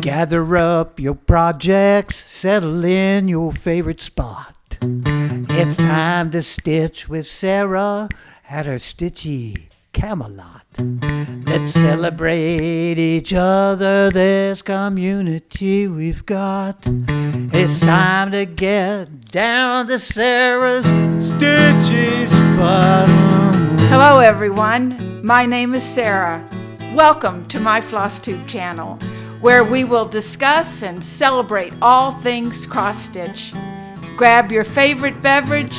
Gather up your projects, settle in your favorite spot. It's time to stitch with Sarah at her stitchy Camelot. Let's celebrate each other, this community we've got. It's time to get down to Sarah's stitchy spot. Hello everyone, my name is Sarah. Welcome to my FlossTube channel, where we will discuss and celebrate all things cross-stitch. Grab your favorite beverage,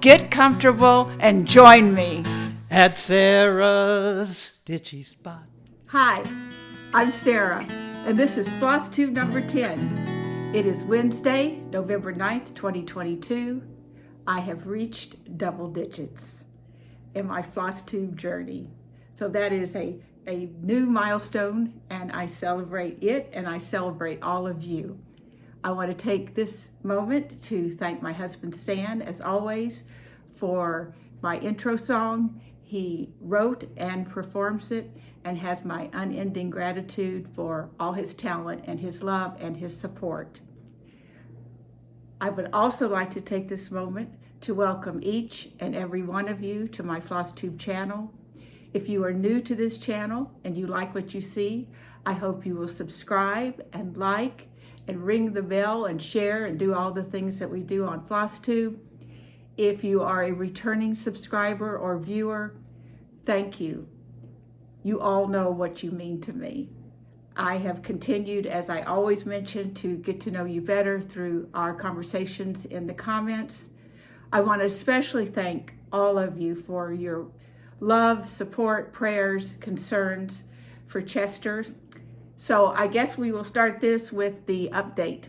get comfortable, and join me at Sarah's stitchy spot. Hi, I'm Sarah, and this is FlossTube number 10. It is Wednesday, November 9th, 2022. I have reached double digits in my FlossTube journey. So that is a new milestone, and I celebrate it, and I celebrate all of you. I want to take this moment to thank my husband Stan, as always, for my intro song. He wrote and performs it and has my unending gratitude for all his talent and his love and his support. I would also like to take this moment to welcome each and every one of you to my FlossTube channel. If you are new to this channel and you like what you see, I hope you will subscribe and like and ring the bell and share and do all the things that we do on FlossTube. If you are a returning subscriber or viewer, thank you. You all know what you mean to me. I have continued, as I always mention, to get to know you better through our conversations in the comments. I want to especially thank all of you for your love, support, prayers, concerns for Chester. So I guess we will start this with the update.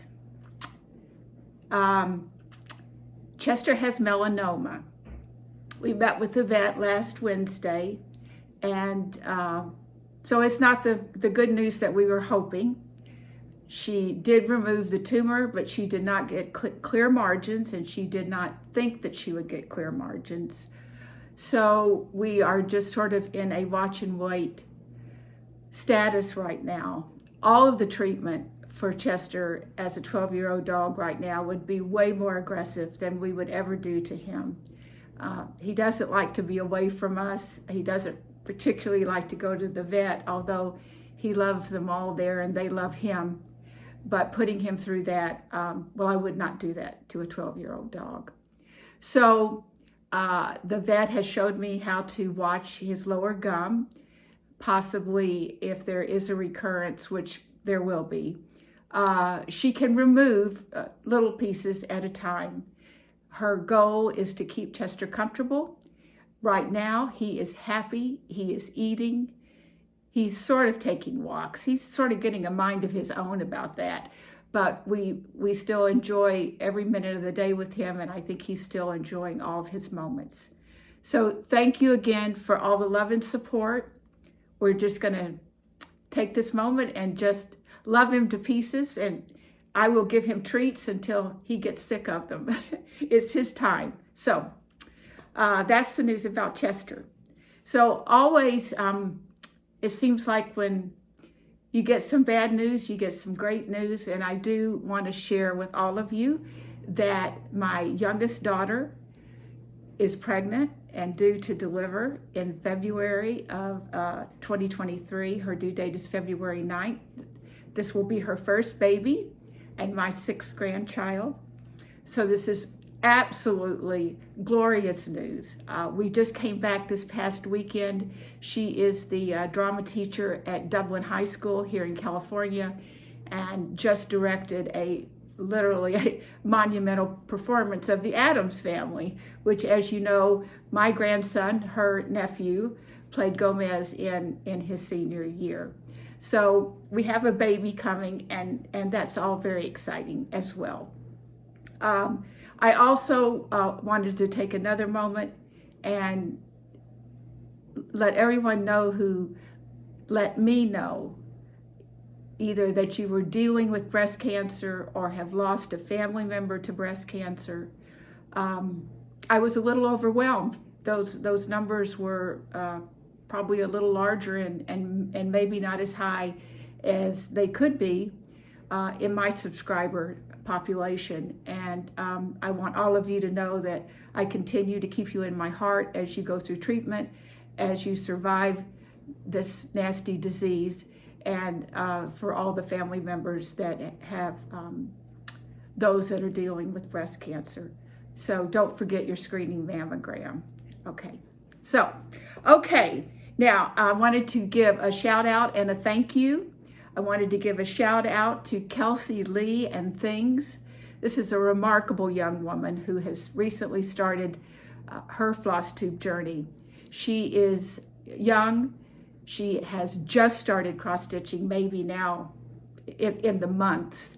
Chester has melanoma. We met with the vet last Wednesday, and so it's not the good news that we were hoping. She did remove the tumor, but she did not get clear margins, and she did not think that she would get clear margins. So we are just sort of in a watch and wait status right now. All of the treatment for Chester as a 12-year-old dog right now would be way more aggressive than we would ever do to him. He doesn't like to be away from us. He doesn't particularly like to go to the vet, although he loves them all there and they love him. But putting him through that, well, I would not do that to a 12-year-old dog. So the vet has showed me how to watch his lower gum, possibly if there is a recurrence, which there will be. She can remove little pieces at a time. Her goal is to keep Chester comfortable. Right now, he is happy, he is eating, he's sort of taking walks. He's sort of getting a mind of his own about that. But we still enjoy every minute of the day with him, and I think he's still enjoying all of his moments. So thank you again for all the love and support. We're just going to take this moment and just love him to pieces, and I will give him treats until he gets sick of them. It's his time. So that's the news about Chester. So always, it seems like when you get some bad news, you get some great news, and I do want to share with all of you that my youngest daughter is pregnant and due to deliver in February of 2023. Her due date is February 9th. This will be her first baby and my 6th grandchild. So this is absolutely glorious news. We just came back this past weekend. She is the drama teacher at Dublin High School here in California, and just directed literally a monumental performance of the Addams Family, which, as you know, my grandson, her nephew, played Gomez in his senior year. So we have a baby coming, and that's all very exciting as well. I also wanted to take another moment and let everyone know who let me know either that you were dealing with breast cancer or have lost a family member to breast cancer. I was a little overwhelmed. Those numbers were probably a little larger and maybe not as high as they could be. in my subscriber population. And I want all of you to know that I continue to keep you in my heart as you go through treatment, as you survive this nasty disease, and for all the family members that have those that are dealing with breast cancer. So don't forget your screening mammogram. Okay. So, okay. Now, I wanted to give a shout out and a thank you. I wanted to give a shout out to Kelsey Lee and Things. This is a remarkable young woman who has recently started her FlossTube journey. She is young. She has just started cross stitching, maybe now in the months.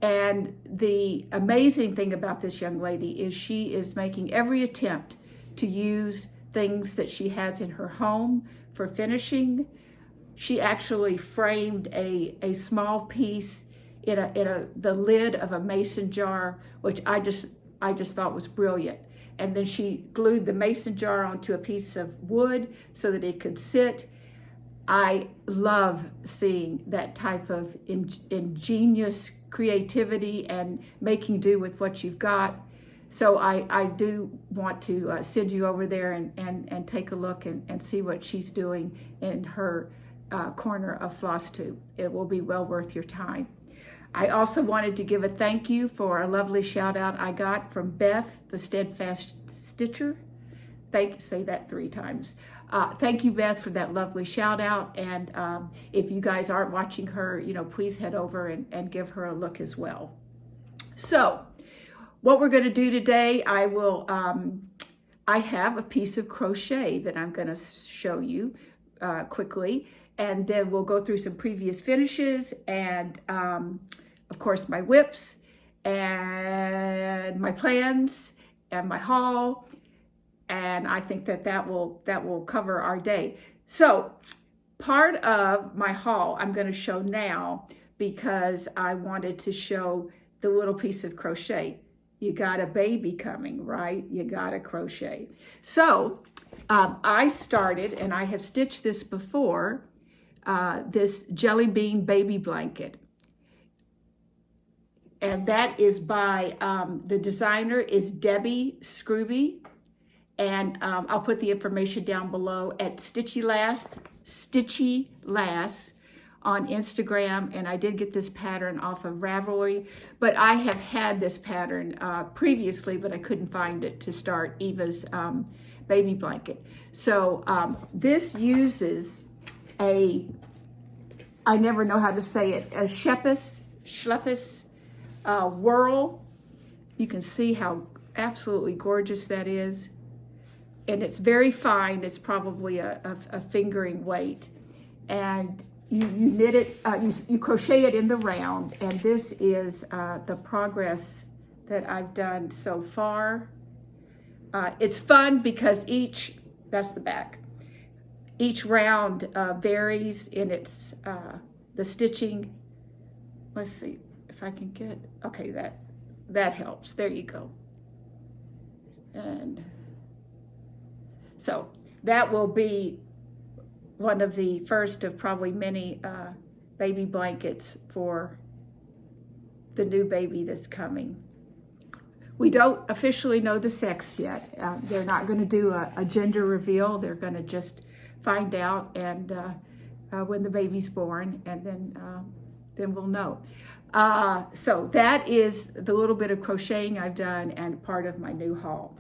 And the amazing thing about this young lady is she is making every attempt to use things that she has in her home for finishing. She actually framed a small piece in the lid of a mason jar, which I just thought was brilliant. And then she glued the mason jar onto a piece of wood so that it could sit. I love seeing that type of ingenious creativity and making do with what you've got. So I do want to send you over there and take a look and see what she's doing in her corner of FlossTube. It will be well worth your time. I also wanted to give a thank you for a lovely shout out I got from Beth, the Steadfast Stitcher. Say that 3 times. Thank you, Beth, for that lovely shout out. And if you guys aren't watching her, please head over and give her a look as well. So what we're going to do today, I have a piece of crochet that I'm going to show you quickly. And then we'll go through some previous finishes and, of course, my whips and my plans and my haul. And I think that will cover our day. So part of my haul I'm going to show now because I wanted to show the little piece of crochet. You got a baby coming, right? You got to crochet. So I started, and I have stitched this before, this jelly bean baby blanket. And that is by, the designer is Debbie Scrooby. And I'll put the information down below at Stitchy Lass on Instagram. And I did get this pattern off of Ravelry, but I have had this pattern previously, but I couldn't find it to start Eva's baby blanket. So this uses I never know how to say it, a schleppes whirl. You can see how absolutely gorgeous that is. And it's very fine. It's probably a fingering weight. And you knit it, you crochet it in the round. And this is the progress that I've done so far. It's fun because that's the back. Each round varies in its, the stitching. Let's see if I can get, okay, that helps. There you go. And so that will be one of the first of probably many baby blankets for the new baby that's coming. We don't officially know the sex yet. They're not going to do a gender reveal. They're going to just find out and when the baby's born, and then we'll know. So that is the little bit of crocheting I've done and part of my new haul.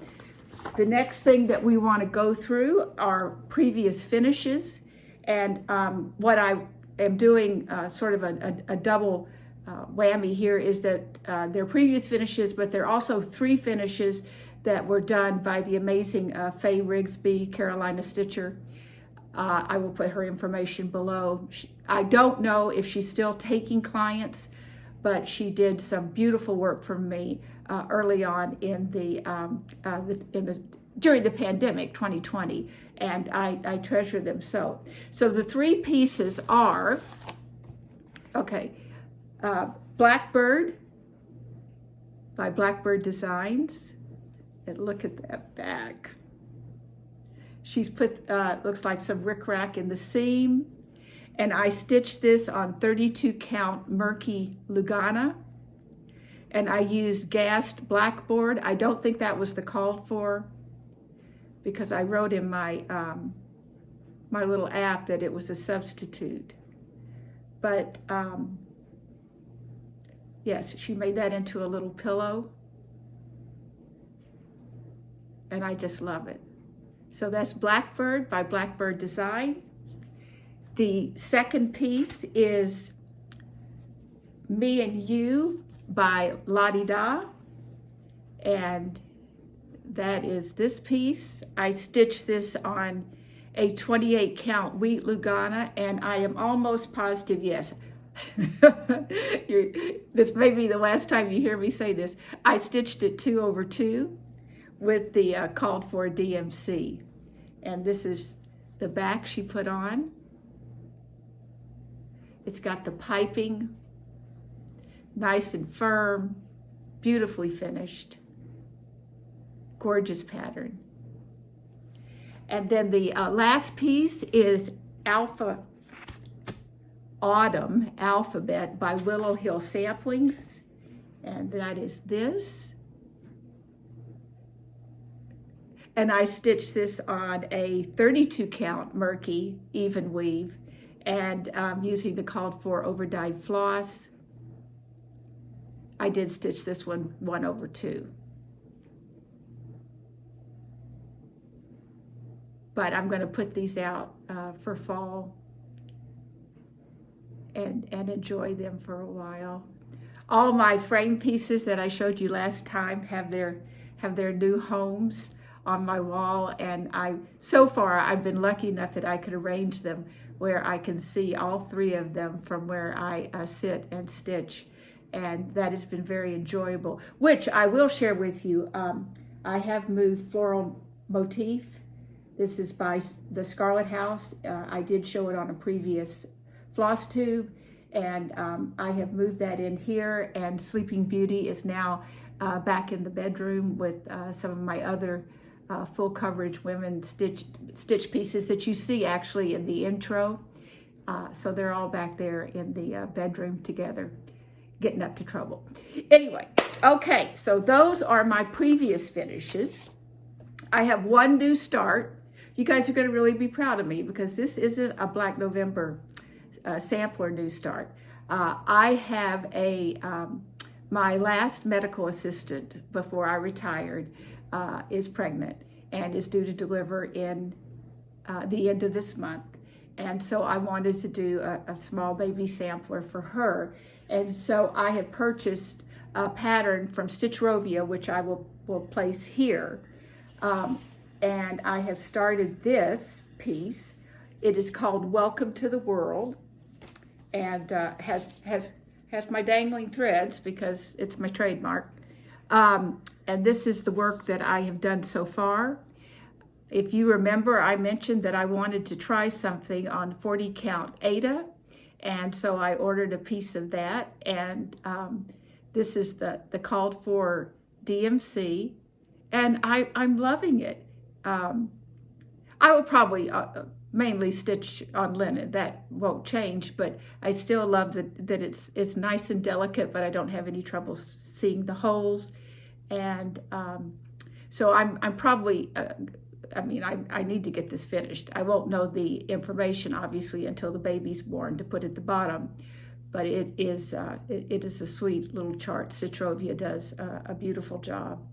The next thing that we want to go through are previous finishes, and what I am doing sort of a double whammy here is that they're previous finishes, but they're also 3 finishes that were done by the amazing Faye Rigsby, Carolina Stitcher. I will put her information below. I don't know if she's still taking clients, but she did some beautiful work for me early on in during the pandemic 2020, and I treasure them so. So the 3 pieces are, okay, Blackbird by Blackbird Designs, and look at that back. She's put looks like some rickrack in the seam, And I stitched this on 32 count Murky Lugana. And I used gassed blackboard. I don't think that was the called for, because I wrote in my my little app that it was a substitute. But yes, she made that into a little pillow. And I just love it. So that's Blackbird by Blackbird Design. The second piece is Me and You by Lottie Da. And that is this piece. I stitched this on a 28 count wheat Lugana, and I am almost positive, yes, this may be the last time you hear me say this, I stitched it 2/2 with the called for DMC. And this is the back she put on. It's got the piping, nice and firm, beautifully finished, gorgeous pattern. And then the last piece is Autumn Alphabet by Willow Hill Samplings, and that is this. And I stitched this on a 32 count Murky even weave, and using the called for overdyed floss. I did stitch this one 1/2. But I'm going to put these out for fall and enjoy them for a while. All my frame pieces that I showed you last time have their new homes on my wall, and so far I've been lucky enough that I could arrange them where I can see all 3 of them from where I sit and stitch, and that has been very enjoyable. Which I will share with you. I have moved Floral Motif. This is by the Scarlet House. I did show it on a previous FlossTube, and I have moved that in here, and Sleeping Beauty is now back in the bedroom with some of my other full coverage women stitch pieces that you see actually in the intro. So they're all back there in the bedroom together, getting up to trouble. Anyway, okay, so those are my previous finishes. I have one new start. You guys are going to really be proud of me, because this isn't a Black November sampler new start. I have my last medical assistant before I retired is pregnant and is due to deliver in the end of this month. And so I wanted to do a small baby sampler for her. And so I have purchased a pattern from Stitchrovia, which I will place here. And I have started this piece. It is called Welcome to the World, and has my dangling threads because it's my trademark. And this is the work that I have done so far. If you remember, I mentioned that I wanted to try something on 40 count Ada, and so I ordered a piece of that. And this is the called for DMC, and I'm loving it. I will probably mainly stitch on linen. That won't change, but I still love that it's nice and delicate, but I don't have any trouble seeing the holes. And so I'm probably, I need to get this finished. I won't know the information, obviously, until the baby's born to put at the bottom, but it is a sweet little chart. Stitchrovia does a beautiful job.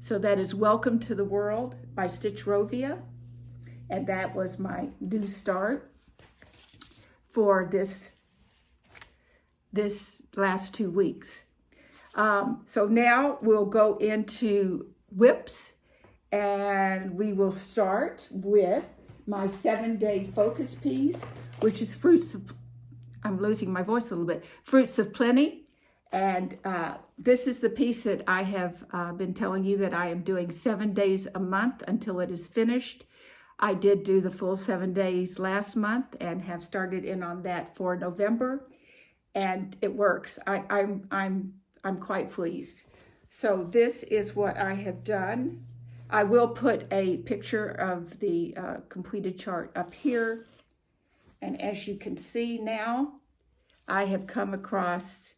So that is Welcome to the World by Stitchrovia, and that was my new start for this last 2 weeks. So now we'll go into whips, and we will start with my 7-day focus piece, which is I'm losing my voice a little bit, Fruits of Plenty. And this is the piece that I have been telling you that I am doing 7 days a month until it is finished. I did do the full 7 days last month and have started in on that for November, and it works. I'm quite pleased. So this is what I have done. I will put a picture of the completed chart up here, And as you can see now, I have come across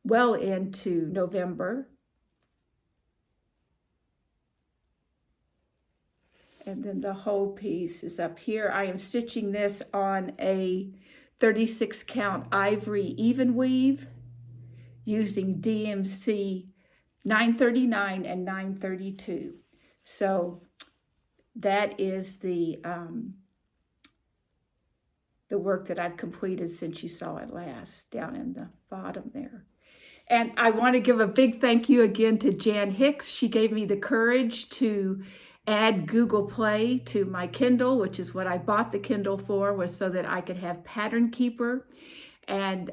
well into November. And then the whole piece is up here. I am stitching this on a 36 count ivory even weave using DMC 939 and 932. So that is the work that I've completed since you saw it last, down in the bottom there. And I want to give a big thank you again to Jan Hicks. She gave me the courage to add Google Play to my Kindle, which is what I bought the Kindle for, was so that I could have Pattern Keeper. And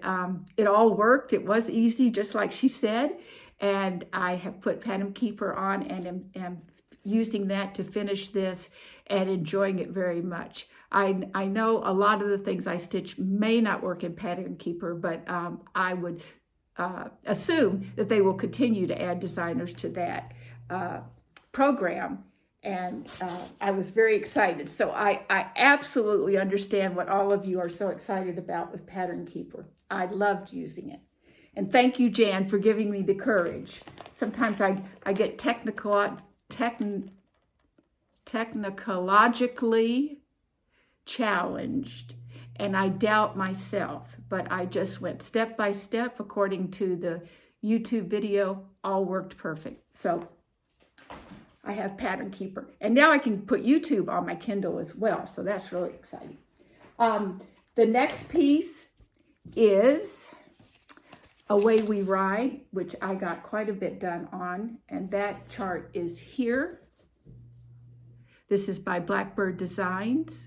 it all worked. It was easy, just like she said. And I have put Pattern Keeper on and am using that to finish this and enjoying it very much. I know a lot of the things I stitch may not work in Pattern Keeper, but I would assume that they will continue to add designers to that program. And I was very excited. So I absolutely understand what all of you are so excited about with Pattern Keeper. I loved using it. And thank you, Jan, for giving me the courage. Sometimes I get technologically challenged, and I doubt myself, but I just went step by step according to the YouTube video. All worked perfect. So I have Pattern Keeper, and now I can put YouTube on my Kindle as well, so that's really exciting. The next piece is Away We Ride, which I got quite a bit done on, and that chart is here. This is by Blackbird Designs.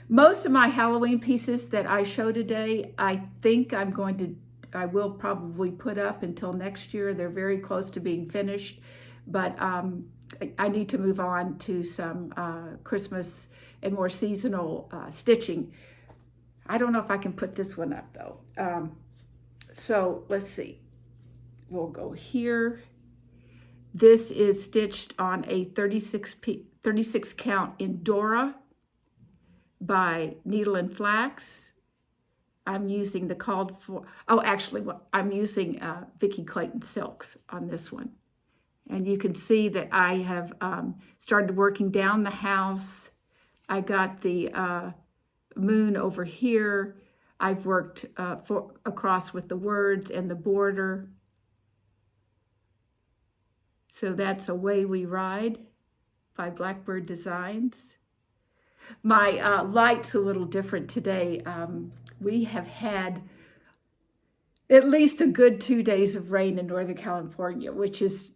Most of my Halloween pieces that I show today, I think I will probably put up until next year. They're very close to being finished, but I need to move on to some Christmas and more seasonal stitching. I don't know if I can put this one up though. So let's see. We'll go here. This is stitched on a 36 count Endora by Needle and Flax. I'm using the called for, I'm using Vicki Clayton Silks on this one. And you can see that I have started working down the house. I got the moon over here. I've worked across with the words and the border. So that's Away We Ride by Blackbird Designs. My light's a little different today. We have had at least a good 2 days of rain in Northern California, which is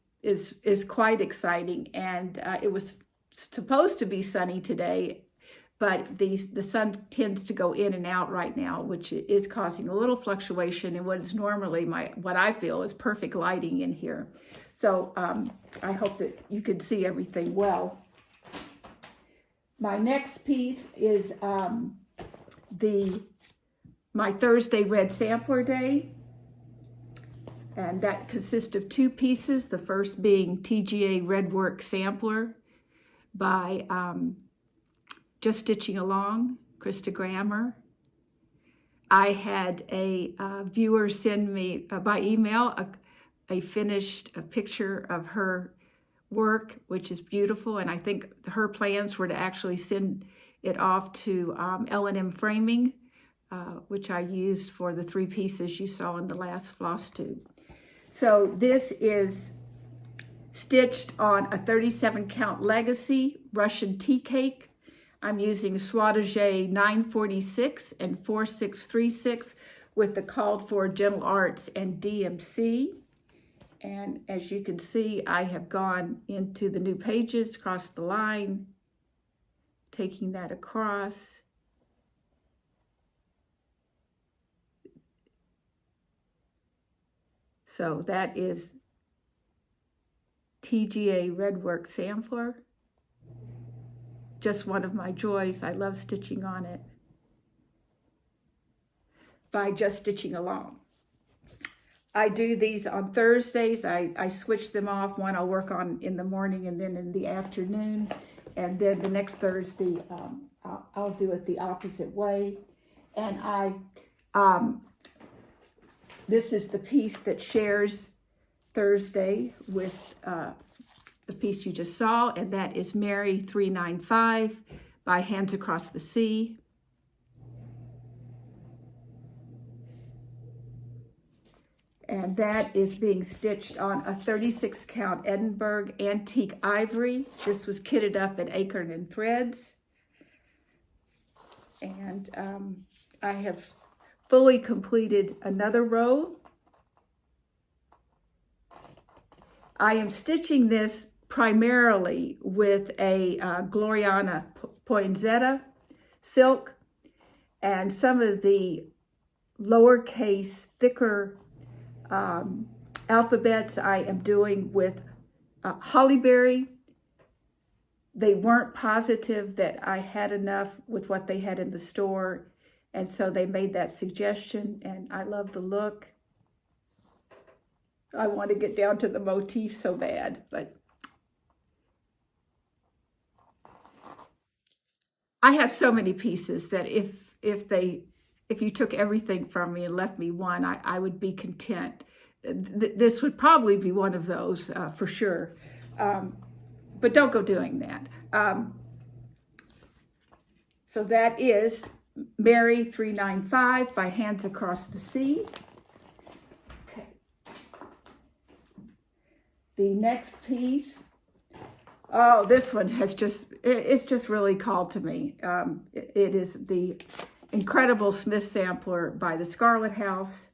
quite exciting. And it was supposed to be sunny today, but the sun tends to go in and out right now, which is causing a little fluctuation in what is normally what I feel is perfect lighting in here. So I hope that you can see everything well. My next piece is my Thursday Red Sampler Day, and that consists of 2 pieces. The first being TGA Red Work Sampler by Just Stitching Along, Krista Grammer. I had a viewer send me by email a picture of her work, which is beautiful, and I think her plans were to actually send it off to L&M Framing, which I used for the 3 pieces you saw in the last FlossTube. So this is stitched on a 37 count Legacy Russian tea cake. I'm using Swatagé 946 and 4636 with the called for Gentle Arts and DMC. And as you can see, I have gone into the new pages, across the line, taking that across. So that is TGA Red Work Sampler. Just one of my joys. I love stitching on it. By Just Stitching Along. I do these on Thursdays. I switch them off. One I'll work on in the morning and then in the afternoon. And then the next Thursday, I'll do it the opposite way. And this is the piece that shares Thursday with the piece you just saw, and that is Mary 395 by Hands Across the Sea. And that is being stitched on a 36 count Edinburgh antique ivory. This was kitted up at Acorn and Threads. And I have fully completed another row. I am stitching this primarily with a Gloriana Poinsettia silk, and some of the lowercase, thicker alphabets I am doing with Hollyberry. They weren't positive that I had enough with what they had in the store, and so they made that suggestion, and I love the look. I want to get down to the motif so bad, but I have so many pieces that if you took everything from me and left me one, I would be content. This would probably be one of those for sure, but don't go doing that. So that is Mary 395 by Hands Across the Sea. Okay. The next piece, oh, this one has it's just really called to me. It is the incredible Smith sampler by the Scarlet House.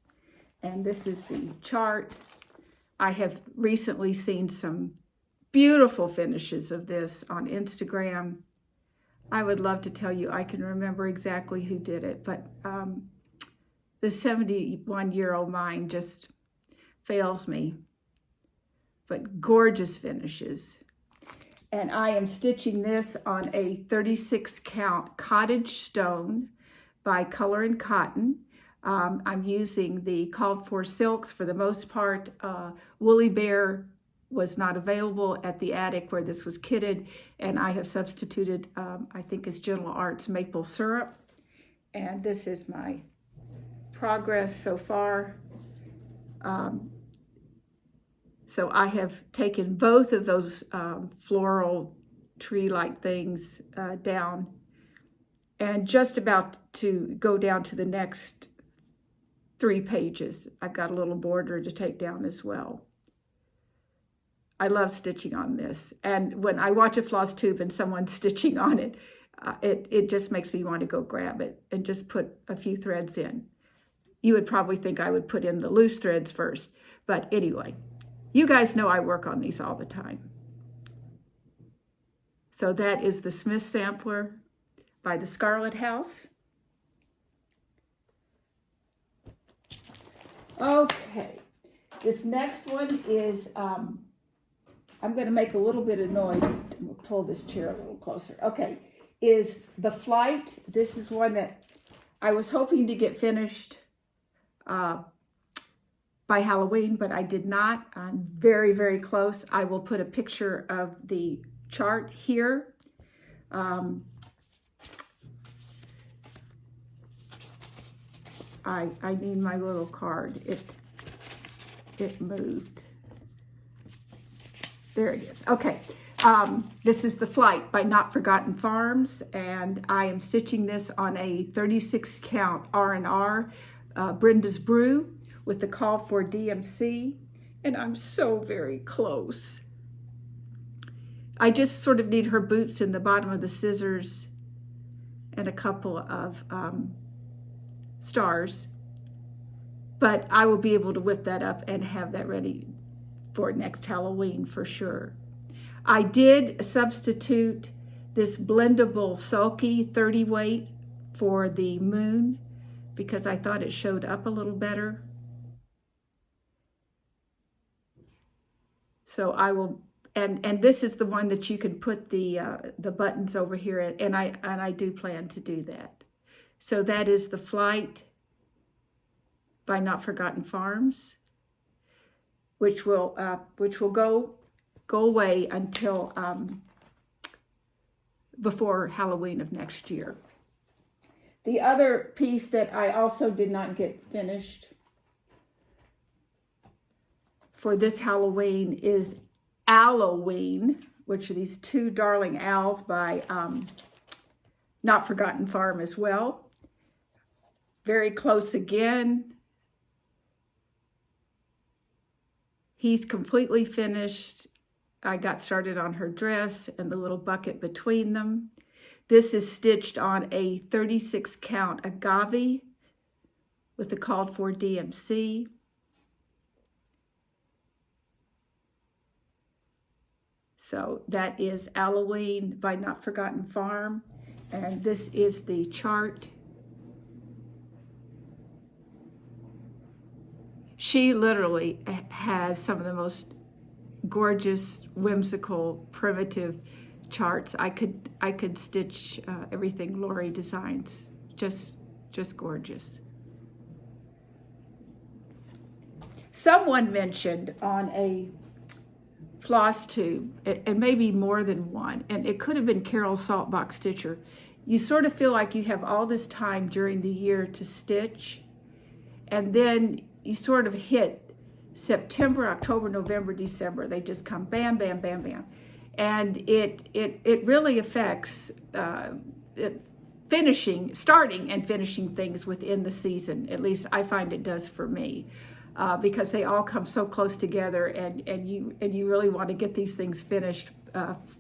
And this is the chart. I have recently seen some beautiful finishes of this on Instagram. I would love to tell you I can remember exactly who did it, but the 71-year-old mind just fails me. But gorgeous finishes. And I am stitching this on a 36 count cottage stone by Color and Cotton. I'm using the called for silks for the most part. Woolly Bear was not available at the attic where this was kitted, and I have substituted, I think it's Gentle Arts maple syrup. And this is my progress so far. So I have taken both of those floral tree-like things down, and just about to go down to the next 3 pages. I've got a little border to take down as well. I love stitching on this. And when I watch a FlossTube and someone's stitching on it, it just makes me want to go grab it and just put a few threads in. You would probably think I would put in the loose threads first. But anyway, you guys know I work on these all the time. So that is the Smith sampler by the Scarlet House. Okay, this next one is, I'm going to make a little bit of noise. I'm going to pull this chair a little closer. Okay, is The Flight. This is one that I was hoping to get finished by Halloween, but I did not. I'm very, very close. I will put a picture of the chart here. I need my little card. It moved. There it is. Okay. This is The Flight by Not Forgotten Farms, and I am stitching this on a 36 count R&R Brenda's Brew with the call for DMC, and I'm so very close. I just sort of need her boots in the bottom of the scissors and a couple of stars, but I will be able to whip that up and have that ready for next Halloween for sure. I did substitute this blendable sulky 30 weight for the moon because I thought it showed up a little better. So I will, and this is the one that you can put the buttons over here at, and I do plan to do that. So that is The Flight by Not Forgotten Farms, which will go away until before Halloween of next year. The other piece that I also did not get finished for this Halloween is Halloween, which are these two darling owls by Not Forgotten Farm as well. Very close again. He's completely finished. I got started on her dress and the little bucket between them. This is stitched on a 36 count agave with the called for DMC. So that is Halloween by Not Forgotten Farm. And this is the chart. She literally has some of the most gorgeous, whimsical, primitive charts. I could stitch everything Lori designs. Just gorgeous. Someone mentioned on a FlossTube, and maybe more than one, and it could have been Carol Saltbox Stitcher, you sort of feel like you have all this time during the year to stitch, and then you sort of hit September, October, November, December. They just come bam, bam, bam, bam. And it really affects starting and finishing things within the season. At least I find it does for me. Because they all come so close together, and you really want to get these things finished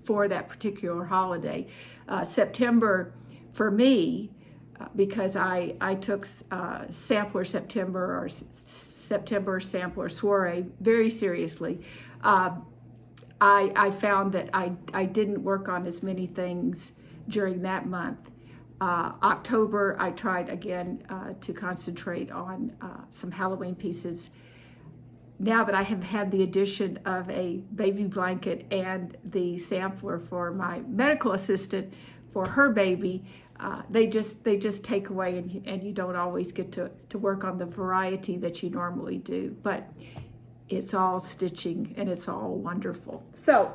for that particular holiday. September for me, because I took Sampler September or September Sampler Soiree very seriously. I found that I didn't work on as many things during that month. October, I tried again to concentrate on some Halloween pieces. Now that I have had the addition of a baby blanket and the sampler for my medical assistant for her baby, they just take away, and you don't always get to work on the variety that you normally do. But it's all stitching and it's all wonderful. So,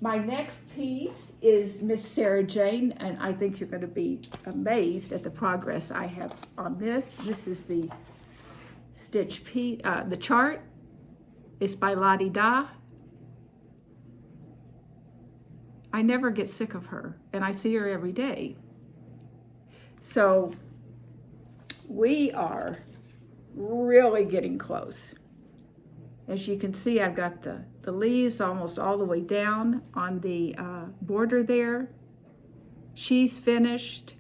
my next piece is Miss Sarah Jane, and I think you're going to be amazed at the progress I have on this. This is the stitch piece, the chart. It's by Lottie Da. I never get sick of her, and I see her every day. So we are really getting close. As you can see, I've got the leaves almost all the way down on the border there. She's finished.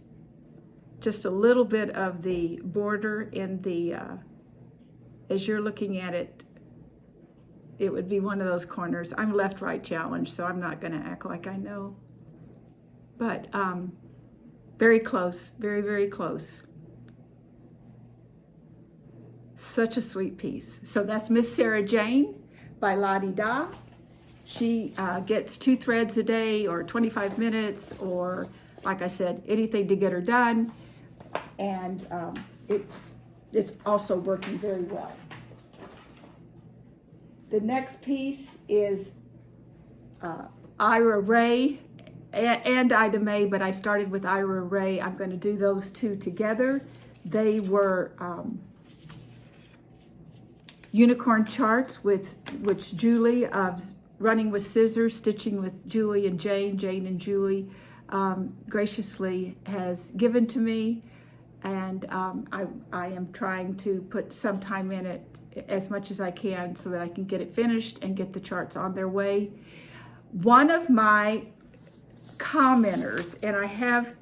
Just a little bit of the border in the, as you're looking at it, it would be one of those corners. I'm left-right challenged, so I'm not going to act like I know. But very close, very, very close. Such a sweet piece. So that's Miss Sarah Jane by Lottie Da. She gets 2 threads a day, or 25 minutes, or like I said, anything to get her done. And it's also working very well. The next piece is Ira Ray and Ida May, but I started with Ira Ray. I'm going to do those two together. They were unicorn charts with which Julie of Running with Scissors, Stitching with Julie and Jane and Julie graciously has given to me, and I am trying to put some time in it as much as I can so that I can get it finished and get the charts on their way. One of my commenters, and I have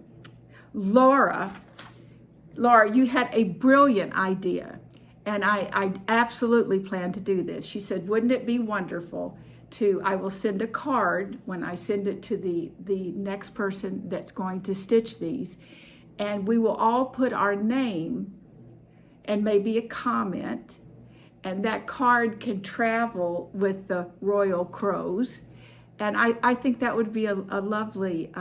Laura, you had a brilliant idea. And I absolutely plan to do this. She said, wouldn't it be wonderful I will send a card when I send it to the next person that's going to stitch these. And we will all put our name and maybe a comment. And that card can travel with the Royal Crows. And I think that would be a lovely,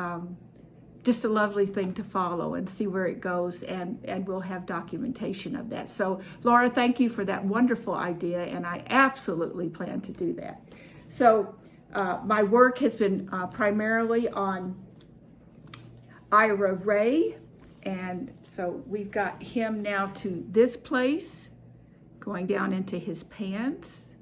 just a lovely thing to follow and see where it goes, and we'll have documentation of that. So Laura, thank you for that wonderful idea, and I absolutely plan to do that. So My work has been primarily on Ira Ray, and so we've got him now to this place, going down into his pants.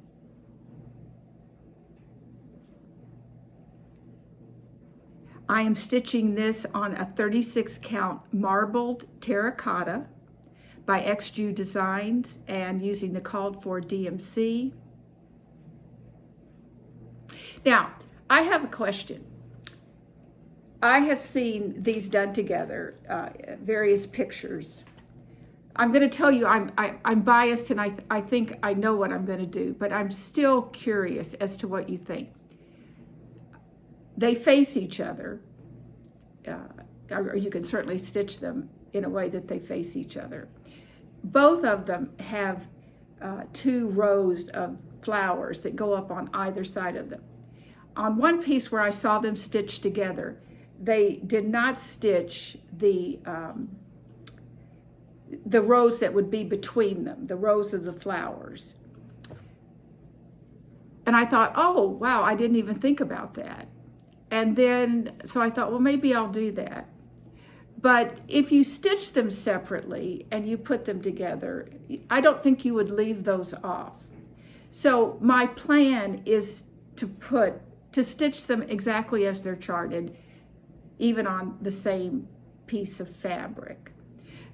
I am stitching this on a 36 count marbled terracotta by XJU Designs and using the called for DMC. Now, I have a question. I have seen these done together, various pictures. I'm going to tell you I'm biased, and I think I know what I'm going to do, but I'm still curious as to what you think. They face each other, or you can certainly stitch them in a way that they face each other. Both of them have 2 rows of flowers that go up on either side of them. On one piece where I saw them stitched together, they did not stitch the rows that would be between them, the rows of the flowers. And I thought, oh, wow, I didn't even think about that. And then, so I thought, well, maybe I'll do that. But if you stitch them separately and you put them together, I don't think you would leave those off. So my plan is to stitch them exactly as they're charted, even on the same piece of fabric.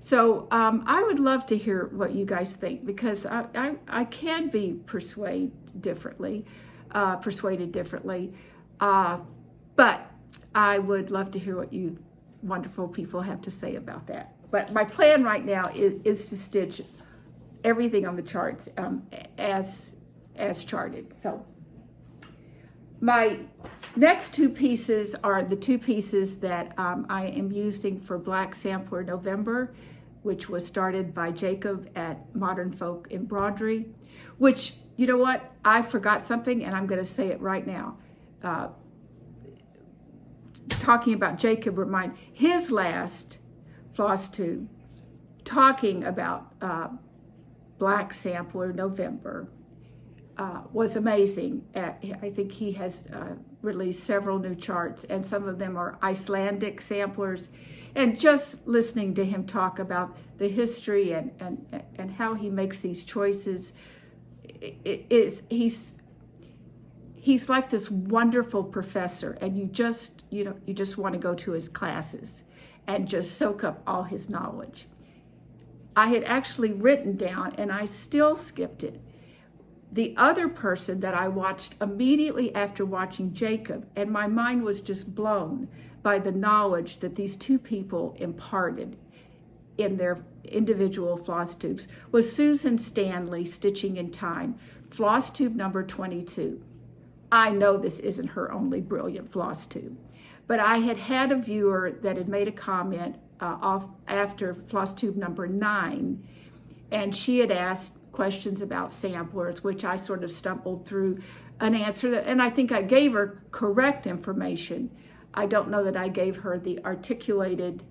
So I would love to hear what you guys think, because I can be persuaded differently, but I would love to hear what you wonderful people have to say about that. But my plan right now is to stitch everything on the charts as charted. So my next 2 pieces are the 2 pieces that I am using for Black Sampler November, which was started by Jacob at Modern Folk Embroidery, which, you know what, I forgot something and I'm going to say it right now. Talking about Jacob, remind his last FlossTube, talking about Black Sampler November, was amazing. I think he has released several new charts, and some of them are Icelandic samplers. And just listening to him talk about the history and how he makes these choices, he's like this wonderful professor, and you just want to go to his classes and just soak up all his knowledge. I had actually written down, and I still skipped it, the other person that I watched immediately after watching Jacob, and my mind was just blown by the knowledge that these 2 people imparted in their individual FlossTubes, was Susan Stanley, Stitching in Time, FlossTube number 22. I know this isn't her only brilliant FlossTube, but I had a viewer that had made a comment after FlossTube number 9, and she had asked questions about samplers, which I sort of stumbled through an answer, and I think I gave her correct information. I don't know that I gave her the articulated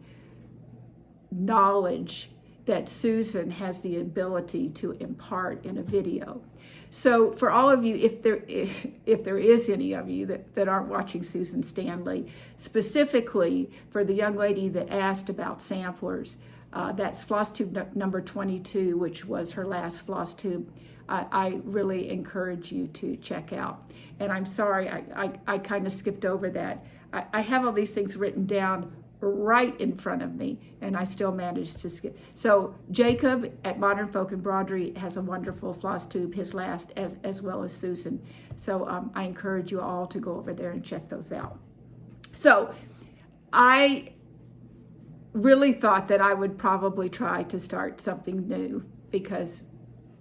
knowledge that Susan has the ability to impart in a video. So for all of you, if there is any of you that aren't watching Susan Stanley, specifically for the young lady that asked about samplers, that's FlossTube number 22, which was her last FlossTube. I really encourage you to check out. And I'm sorry, I kind of skipped over that. I have all these things written down right in front of me, and I still managed to skip. So Jacob at Modern Folk Embroidery has a wonderful FlossTube, his last, as well as Susan. So I encourage you all to go over there and check those out. So I really thought that I would probably try to start something new, because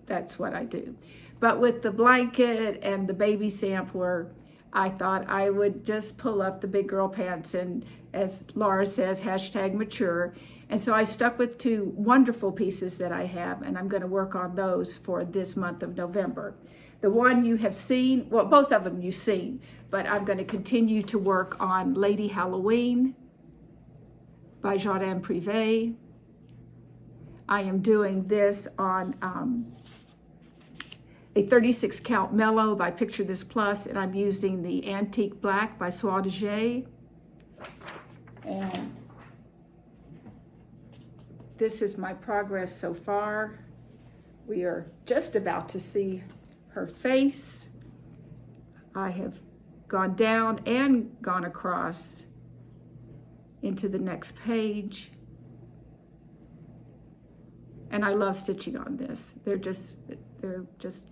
that's what I do. But with the blanket and the baby sampler, I thought I would just pull up the big girl pants and, as Laura says, #mature. And so I stuck with 2 wonderful pieces that I have, and I'm going to work on those for this month of November. The one you have seen, well, both of them you've seen, but I'm going to continue to work on Lady Halloween by Jardin Privé. I am doing this on a 36 count mellow by Picture This Plus, and I'm using the Antique Black by FlossTubes. And this is my progress so far. We are just about to see her face. I have gone down and gone across into the next page. And I love stitching on this. They're just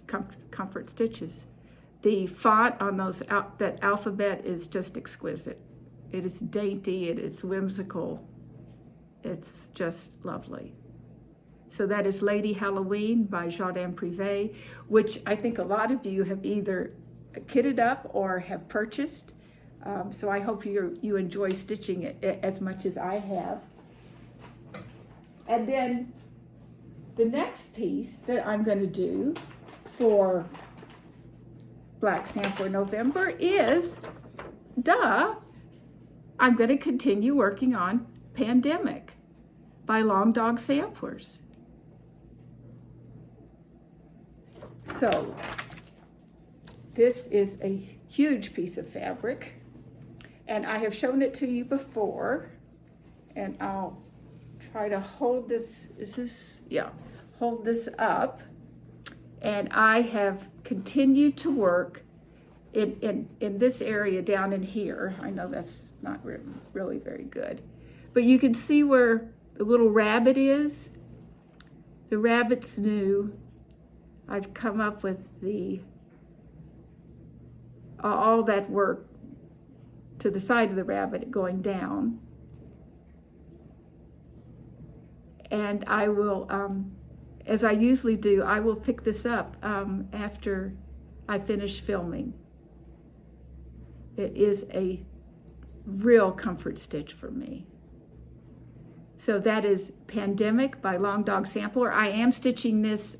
comfort stitches. The font on that alphabet is just exquisite. It is dainty, it is whimsical. It's just lovely. So that is Lady Halloween by Jardin Privé, which I think a lot of you have either kitted up or have purchased. So I hope you enjoy stitching it as much as I have. And then the next piece that I'm going to do for Black Sampler November is, I'm going to continue working on Pandemic by Long Dog Samplers. So this is a huge piece of fabric, and I have shown it to you before, and I'll try to hold this, hold this up. And I have continued to work in this area down in here. I know that's not really very good, but you can see where the little rabbit is. The rabbit's new. I've come up with all that work to the side of the rabbit going down. And I will, as I usually do, I will pick this up after I finish filming. It is a real comfort stitch for me. So that is Pandemic by Long Dog Sampler. I am stitching this,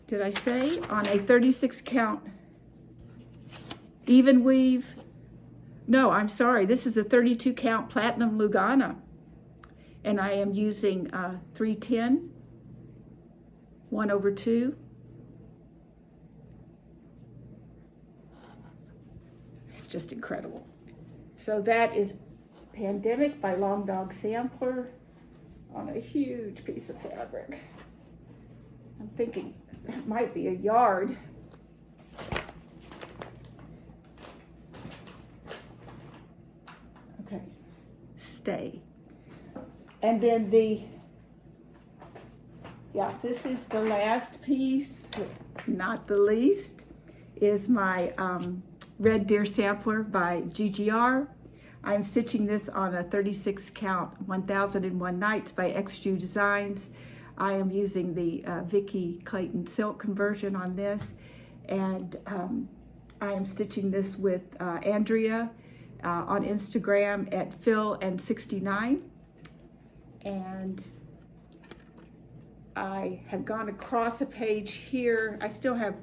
did I say, on a 36 count even weave? No, I'm sorry, this is a 32 count Platinum Lugana. And I am using 310, 1/2. It's just incredible. So that is Pandemic by Long Dog Sampler on a huge piece of fabric. I'm thinking that might be a yard. Okay, stay. And then this is the last piece, not the least, is my Red Deer Sampler by GGR. I'm stitching this on a 36 count 1001 Nights by XU Designs. I am using the Vicky Clayton silk conversion on this, and I am stitching this with Andrea on Instagram at Phil&69. And I have gone across a page here. I still have,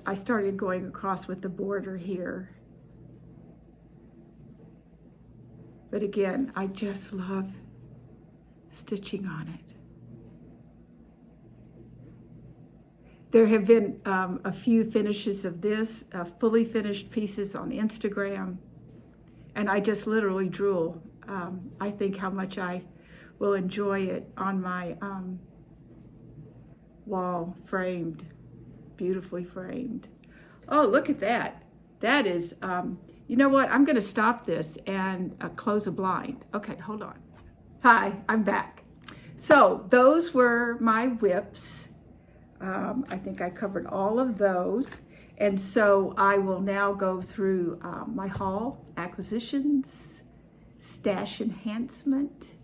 I started going across with the border here. But again, I just love stitching on it. There have been a few finishes of this, fully finished pieces on Instagram. And I just literally drool. I think how much I will enjoy it on my wall, framed, beautifully framed. Oh, look at that. That is, you know what? I'm going to stop this and close a blind. Okay, hold on. Hi, I'm back. So those were my whips. I think I covered all of those. And so I will now go through my haul, acquisitions, stash enhancement.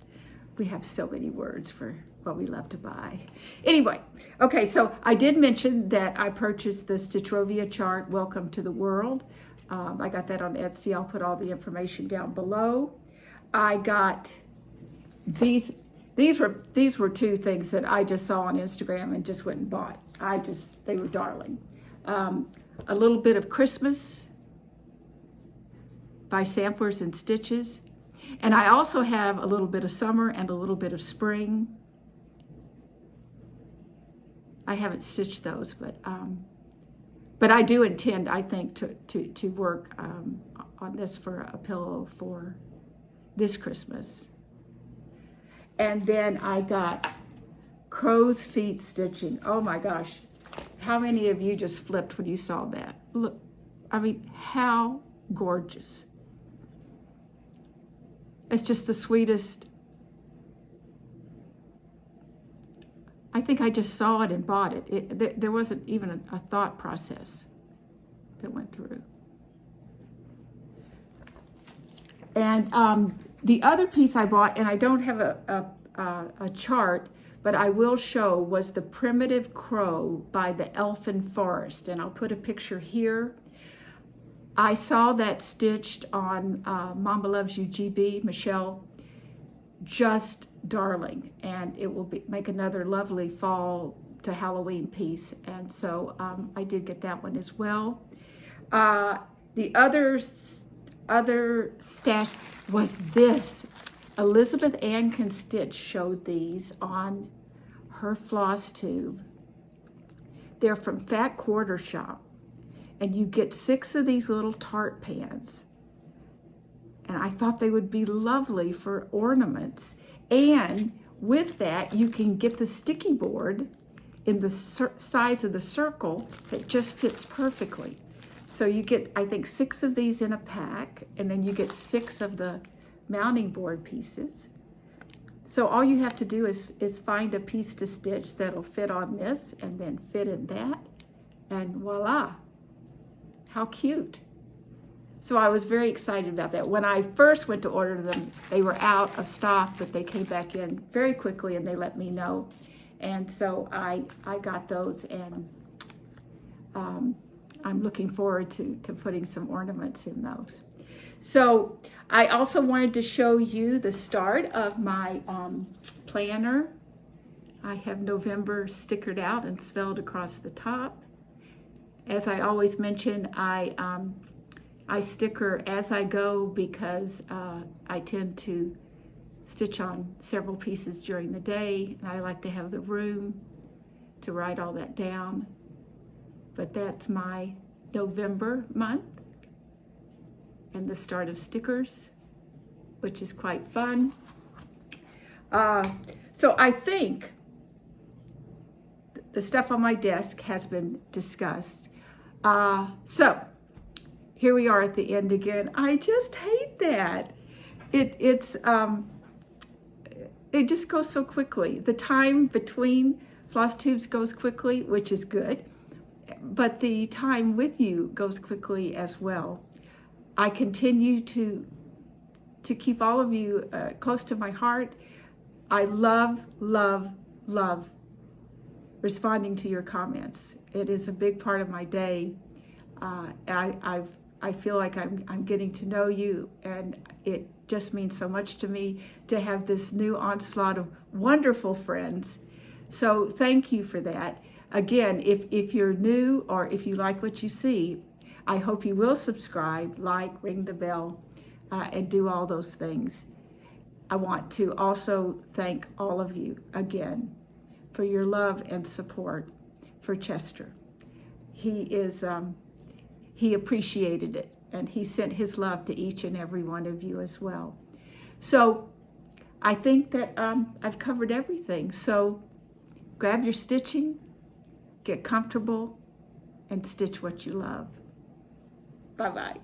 We have so many words for what we love to buy. Anyway, okay, so I did mention that I purchased the Stitchrovia chart, Welcome to the World. I got that on Etsy. I'll put all the information down below. I got these were two things that I just saw on Instagram and just went and bought. They were darling. A little bit of Christmas by Samplers and Stitches. And I also have a little bit of summer and a little bit of spring. I haven't stitched those, but I do intend, I think, to work on this for a pillow for this Christmas. And then I got crow's feet stitching. Oh my gosh. How many of you just flipped when you saw that? Look, I mean, how gorgeous. It's just the sweetest. I think I just saw it and bought it. There wasn't even a thought process that went through. And the other piece I bought, and I don't have a chart, but I will show, was the Primitive Crow by the Elfin Forest. And I'll put a picture here. I saw that stitched on Mama Loves You GB, Michelle. Just darling. And it will make another lovely fall to Halloween piece. And so I did get that one as well. The other stash was this. Elizabeth Ann Can Stitch showed these on her FlossTube. They're from Fat Quarter Shop. And you get 6 of these little tart pans. And I thought they would be lovely for ornaments. And with that, you can get the sticky board in the size of the circle that just fits perfectly. So you get, I think, 6 of these in a pack, and then you get 6 of the mounting board pieces. So all you have to do is find a piece to stitch that'll fit on this and then fit in that, and voila. How cute. So I was very excited about that. When I first went to order them, they were out of stock, but they came back in very quickly and they let me know. And so I got those, and I'm looking forward to putting some ornaments in those. So I also wanted to show you the start of my planner. I have November stickered out and spelled across the top. As I always mention, I sticker as I go because I tend to stitch on several pieces during the day, and I like to have the room to write all that down. But that's my November month and the start of stickers, which is quite fun. So I think the stuff on my desk has been discussed. So here we are at the end again. I just hate that. It just goes so quickly. The time between FlossTubes goes quickly, which is good, but the time with you goes quickly as well. I continue to keep all of you close to my heart. I love, love, love responding to your comments. It is a big part of my day. I feel like I'm getting to know you, and it just means so much to me to have this new onslaught of wonderful friends. So thank you for that. Again, if you're new or if you like what you see, I hope you will subscribe, like, ring the bell, and do all those things. I want to also thank all of you again for your love and support for Chester. He appreciated it, and he sent his love to each and every one of you as well. So I think that I've covered everything. So grab your stitching, get comfortable, and stitch what you love. Bye-bye.